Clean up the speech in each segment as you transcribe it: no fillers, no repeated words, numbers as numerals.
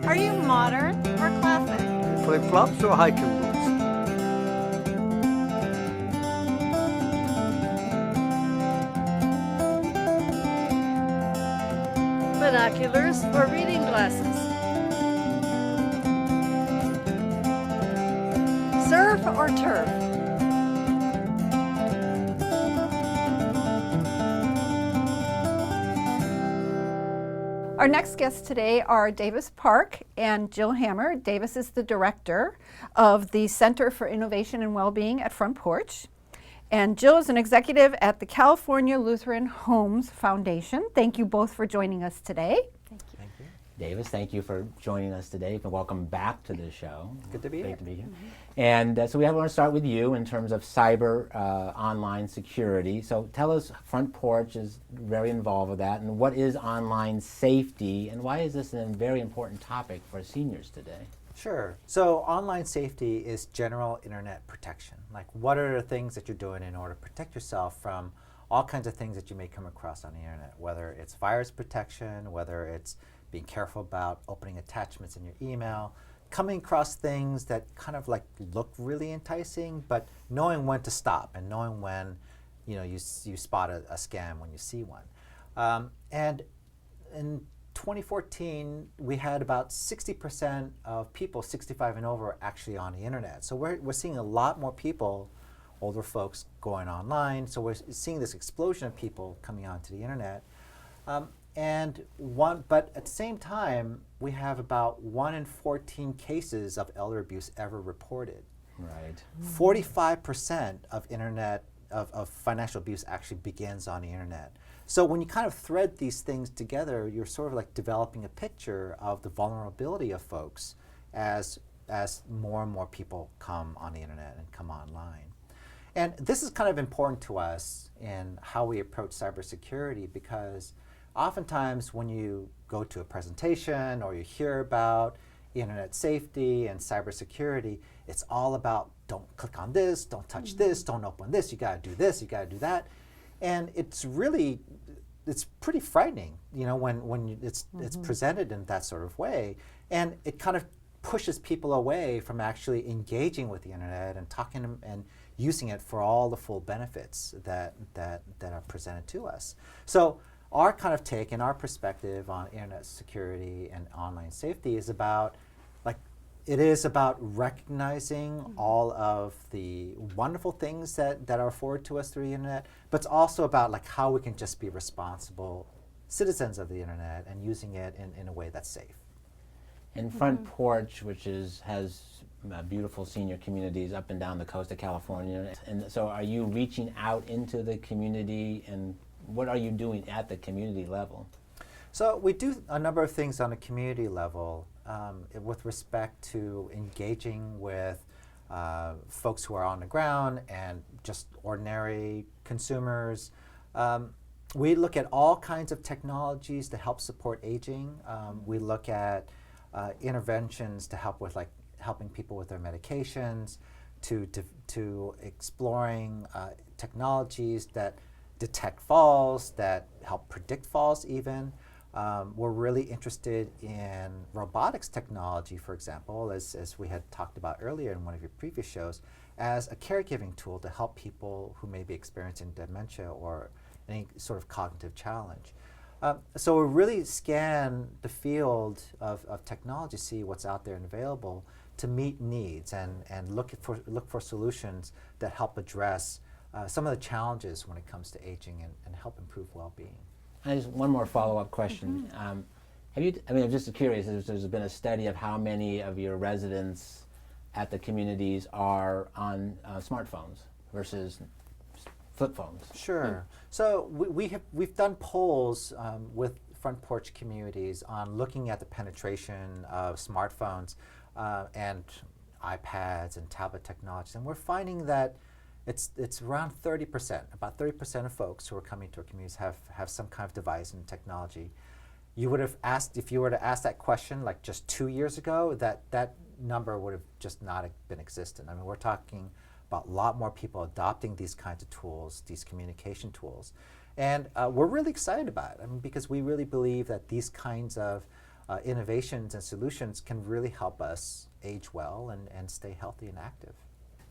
Are you modern or classic? Flip-flops or hiking boots? Binoculars or reading glasses? Surf or turf? Our next guests today are Davis Park and Jill Hammer. Davis is the director of the Center for Innovation and Wellbeing at Front Porch. And Jill is an executive at the California Lutheran Homes Foundation. Thank you both for joining us today. Thank you. Davis, thank you for joining us today, and welcome back to the show. Good to be Great here. to be here. And so we want to start with you in terms of cyber online security. So tell us, Front Porch is very involved with that, and what is online safety, and why is this a very important topic for seniors today? Sure. So online safety is general internet protection. Like, what are the things that you're doing in order to protect yourself from all kinds of things that you may come across on the internet, whether it's virus protection, whether it's being careful about opening attachments in your email, coming across things that kind of like look really enticing, but knowing when to stop and knowing when you spot a scam when you see one. And in 2014, we had about 60% of people 65 and over actually on the internet. So we're seeing a lot more people, older folks, going online. So we're seeing this explosion of people coming onto the internet. But at the same time, we have about 1 in 14 cases of elder abuse ever reported. Right. 45% of financial abuse actually begins on the internet. So when you kind of thread these things together, you're sort of like developing a picture of the vulnerability of folks as more and more people come on the internet and come online. And this is kind of important to us in how we approach cybersecurity, because oftentimes when you go to a presentation or you hear about internet safety and cybersecurity, it's all about don't click on this, don't touch this, don't open this, you gotta do this, you gotta do that. And it's pretty frightening, when it's presented in that sort of way. And it kind of pushes people away from actually engaging with the internet and talking and using it for all the full benefits that are presented to us. So our kind of take and our perspective on internet security and online safety is about recognizing all of the wonderful things that are afforded to us through the internet, but it's also about like how we can just be responsible citizens of the internet and using it in a way that's safe. And Front Porch, which has beautiful senior communities up and down the coast of California. And so are you reaching out into the community, and what are you doing at the community level? So we do a number of things on a community level with respect to engaging with folks who are on the ground and just ordinary consumers. We look at all kinds of technologies to help support aging. We look at interventions to help with helping people with their medications, to exploring technologies that detect falls, that help predict falls even. We're really interested in robotics technology, for example, as we had talked about earlier in one of your previous shows, as a caregiving tool to help people who may be experiencing dementia or any sort of cognitive challenge. So we really scan the field of technology, see what's out there and available to meet needs and look for solutions that help address some of the challenges when it comes to aging and help improve well-being. Just one more follow-up question. I'm just curious, there's been a study of how many of your residents at the communities are on smartphones versus flip phones. Sure. So we've done polls with Front Porch communities on looking at the penetration of smartphones and iPads and tablet technologies, and we're finding that it's around 30%. About 30% of folks who are coming to our communities have some kind of device and technology. You would have asked, if you were to ask that question like just 2 years ago, that number would have just not been existent. I mean, we're talking about a lot more people adopting these kinds of tools, these communication tools. And we're really excited about it, because we really believe that these kinds of innovations and solutions can really help us age well and stay healthy and active.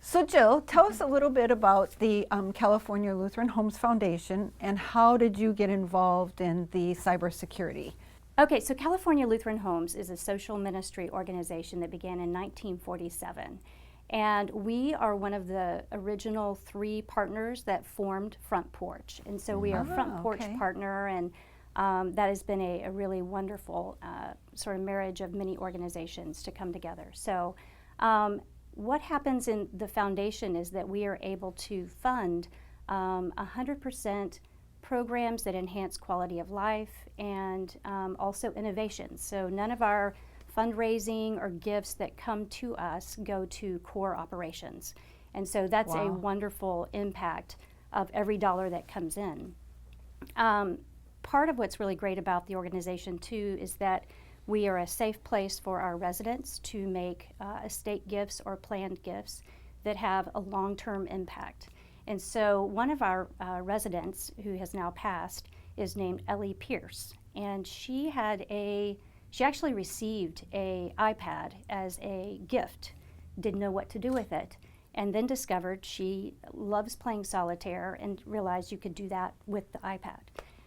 So Jill, tell us a little bit about the California Lutheran Homes Foundation and how did you get involved in the cybersecurity? Okay, so California Lutheran Homes is a social ministry organization that began in 1947. And we are one of the original 3 partners that formed Front Porch. And so we are Front Porch partner, and that has been a really wonderful sort of marriage of many organizations to come together. So what happens in the foundation is that we are able to fund 100% programs that enhance quality of life and also innovation. So none of our fundraising or gifts that come to us go to core operations. And so that's a wonderful impact of every dollar that comes in. Part of what's really great about the organization too is that we are a safe place for our residents to make estate gifts or planned gifts that have a long-term impact. And so one of our residents who has now passed is named Ellie Pierce, and she actually received a iPad as a gift, didn't know what to do with it, and then discovered she loves playing solitaire and realized you could do that with the iPad.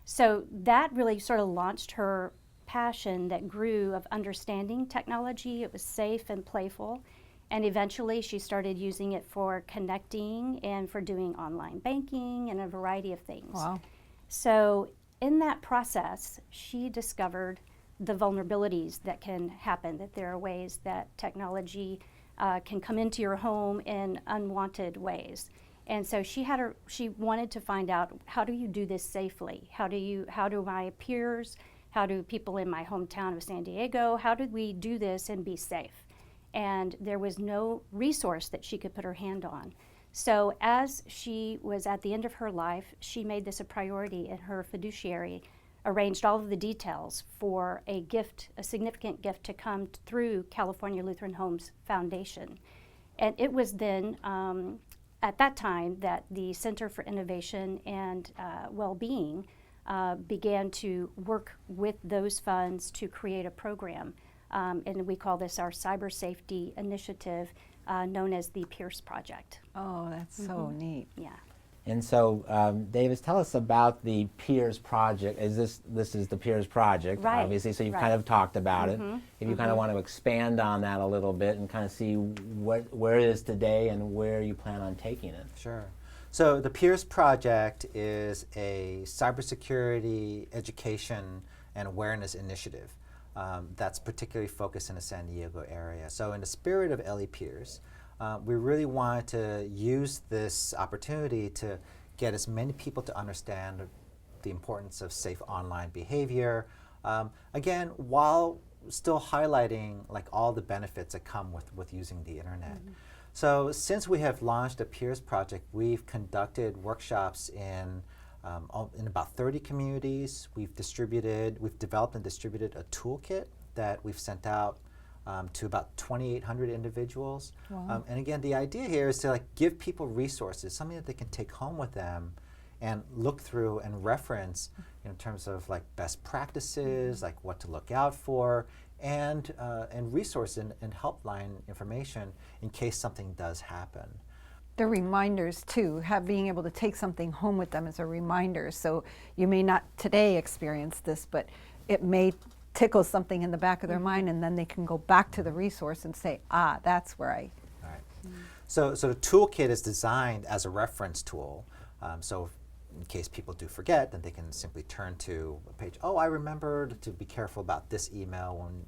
So that really sort of launched her passion that grew of understanding technology. It was safe and playful, and eventually she started using it for connecting and for doing online banking and a variety of things. Wow. So in that process, she discovered the vulnerabilities that can happen, that there are ways that technology can come into your home in unwanted ways. And so she wanted to find out, how do you do this safely? How do my peers, how do people in my hometown of San Diego, how do we do this and be safe? And there was no resource that she could put her hand on. So as she was at the end of her life, she made this a priority, and her fiduciary arranged all of the details for a significant gift to come through California Lutheran Homes Foundation. And it was then, at that time, that the Center for Innovation and Well-Being began to work with those funds to create a program. And we call this our cyber safety initiative, known as the Pierce Project. Oh, that's so neat. Yeah. And so, Davis, tell us about the Peers Project. This is the Peers Project, Right, obviously, so you've right. kind of talked about it. If you kind of want to expand on that a little bit and kind of see where it is today and where you plan on taking it. Sure. So the Peers Project is a cybersecurity education and awareness initiative that's particularly focused in the San Diego area. So in the spirit of Ellie Pierce, we really wanted to use this opportunity to get as many people to understand the importance of safe online behavior, again, while still highlighting like all the benefits that come with using the internet. So since we have launched the Peers Project, we've conducted workshops in about 30 communities. We've developed and distributed a toolkit that we've sent out to about 2,800 individuals. Wow. And again, the idea here is to like give people resources, something that they can take home with them and look through and reference in terms of like best practices, like what to look out for, and resource and helpline information in case something does happen. The reminders too, being able to take something home with them as a reminder. So you may not today experience this, but it may tickle something in the back of their mind, and then they can go back to the resource and say, that's where I. All right. So the toolkit is designed as a reference tool. So in case people do forget, then they can simply turn to a page. Oh, I remembered to be careful about this email when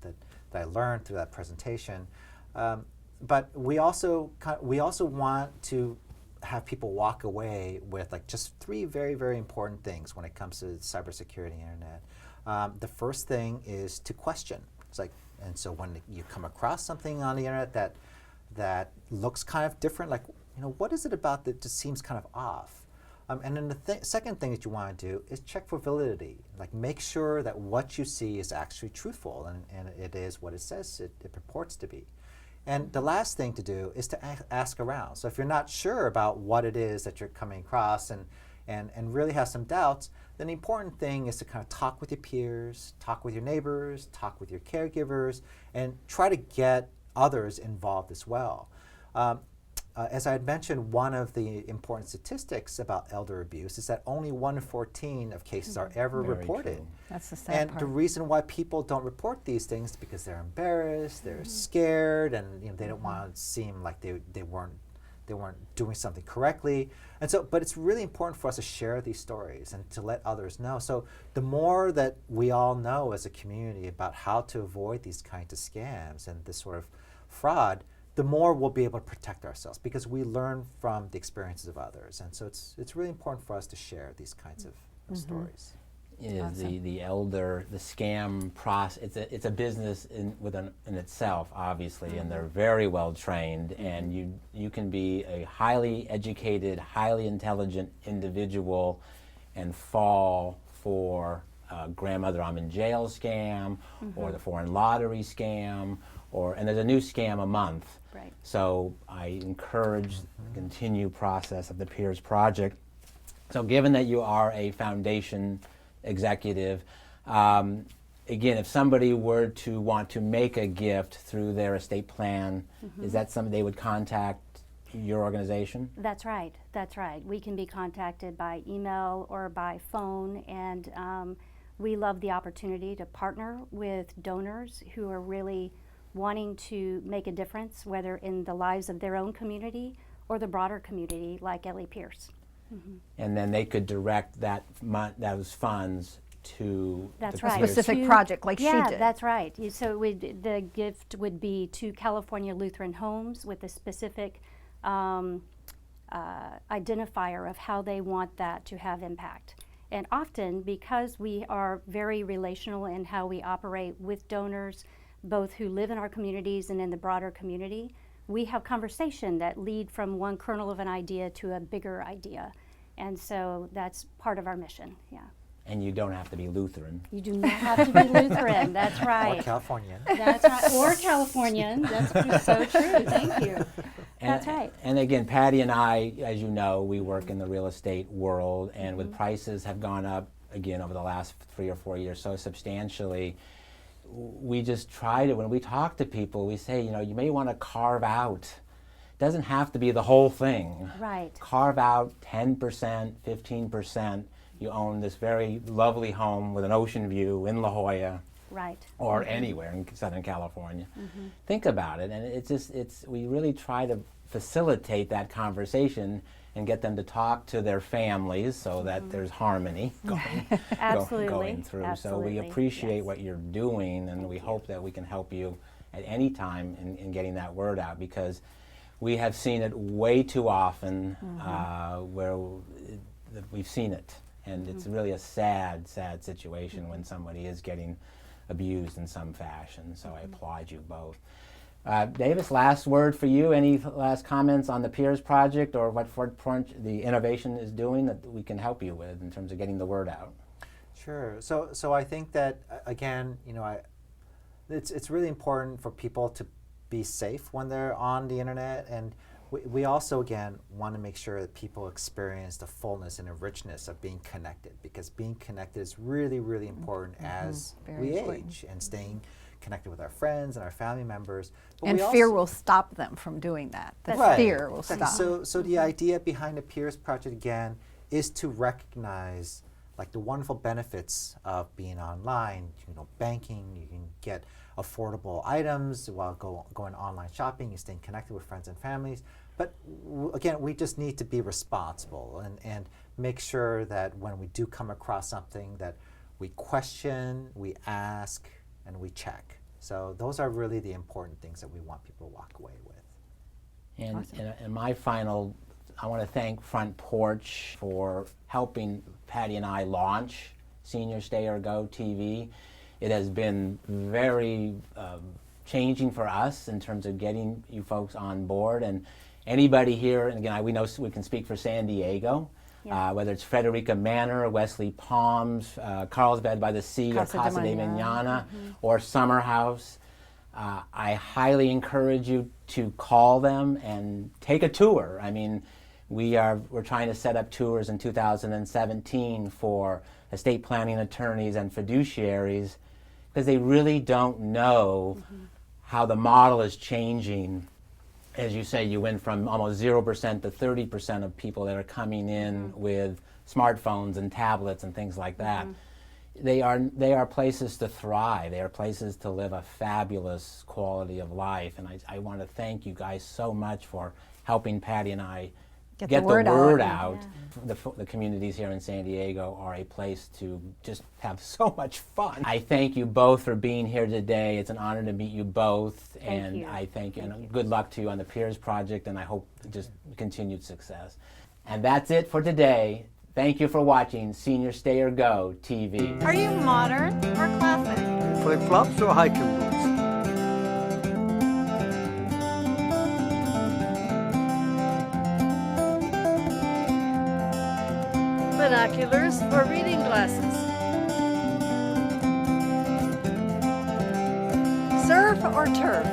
that I learned through that presentation. But we also want to have people walk away with like just 3 very, very important things when it comes to cybersecurity and internet. The first thing is to question. It's like, and so when you come across something on the internet that looks kind of different, like, what is it about that just seems kind of off? And then the second thing that you want to do is check for validity. Like, make sure that what you see is actually truthful and it is what it says it purports to be. And the last thing to do is to ask around. So if you're not sure about what it is that you're coming across and and really have some doubts, then the important thing is to kind of talk with your peers, talk with your neighbors, talk with your caregivers, and try to get others involved as well. As I had mentioned, one of the important statistics about elder abuse is that only 1 in 14 of cases are ever Very reported. true. That's the sad And part. the reason why people don't report these things is because they're embarrassed, they're scared, and they don't want to seem like they weren't doing something correctly. And so, but it's really important for us to share these stories and to let others know. So the more that we all know as a community about how to avoid these kinds of scams and this sort of fraud, the more we'll be able to protect ourselves because we learn from the experiences of others. And so it's really important for us to share these kinds of stories. Is the scam process. It's a business in itself, obviously, and they're very well trained. And you can be a highly educated, highly intelligent individual, and fall for a grandmother I'm in jail scam, or the foreign lottery scam, and there's a new scam a month. Right. So I encourage the continued process of the Peers Project. So given that you are a foundation executive, again, if somebody were to want to make a gift through their estate plan, is that something they would contact your organization? That's right. That's right. We can be contacted by email or by phone, and we love the opportunity to partner with donors who are really wanting to make a difference, whether in the lives of their own community or the broader community, like Ellie Pierce. And then they could direct those funds to That's the right. Peers. Specific project like she Yeah, did. that's right. So the gift would be to California Lutheran Homes with a specific identifier of how they want that to have impact. And often, because we are very relational in how we operate with donors, both who live in our communities and in the broader community, we have conversation that lead from one kernel of an idea to a bigger idea. And so that's part of our mission, yeah. And you don't have to be Lutheran. You do not have to be Lutheran, that's right. Or Californian. That's right, or Californian, that's so true, thank you. That's right. And again, Patty and I, as you know, we work in the real estate world, and with prices have gone up, again, over the last 3 or 4 years so substantially, we just try to, when we talk to people, we say, you may want to carve out. It doesn't have to be the whole thing. Right. Carve out 10%, 15%. You own this very lovely home with an ocean view in La Jolla. Right. Or anywhere in Southern California. Think about it, and we really try to facilitate that conversation and get them to talk to their families so that there's harmony Absolutely. going through. Absolutely. So we appreciate Yes. what you're doing, and we hope that we can help you at any time in getting that word out, because we have seen it way too often where we've seen it, and it's really a sad situation when somebody is getting abused in some fashion. So I applaud you both. Davis, last word for you. Any last comments on the Peers Project or what Fort Porch, the innovation, is doing that we can help you with in terms of getting the word out? Sure. So I think that again, it's really important for people to be safe when they're on the internet, and we also again want to make sure that people experience the fullness and the richness of being connected, because being connected is really, really important as Very we important. age, and staying connected with our friends and our family members. But And we fear also- will stop them from doing that. The Right, fear will exactly. stop. So the idea behind the Peers Project again is to recognize like the wonderful benefits of being online. Banking, you can get affordable items while going online shopping, and staying connected with friends and families. But again, we just need to be responsible and make sure that when we do come across something that we question, we ask, and we check. So those are really the important things that we want people to walk away with. And my final, I want to thank Front Porch for helping Patty and I launch Senior Stay or Go TV. It has been very changing for us in terms of getting you folks on board. And anybody here, and again, we know we can speak for San Diego, Yeah. whether it's Frederica Manor, Wesley Palms, Carlsbad by the Sea, Casa or de Casa de Mañana. Mañana, or Summer House. I highly encourage you to call them and take a tour. I mean, We're trying to set up tours in 2017 for estate planning attorneys and fiduciaries because they really don't know how the model is changing. As you say, you went from almost 0% to 30% of people that are coming in with smartphones and tablets and things like that. They are places to thrive. They are places to live a fabulous quality of life. And I want to thank you guys so much for helping Patty and I get the word out. The communities here in San Diego are a place to just have so much fun. I thank you both for being here today. It's an honor to meet you both. Thank you. I thank you. And good luck to you on the Peers Project, and I hope just continued success. And that's it for today. Thank you for watching Senior Stay or Go TV. Are you modern or classic? Flip-flops or hiking boots? Binoculars or reading glasses? Surf or turf?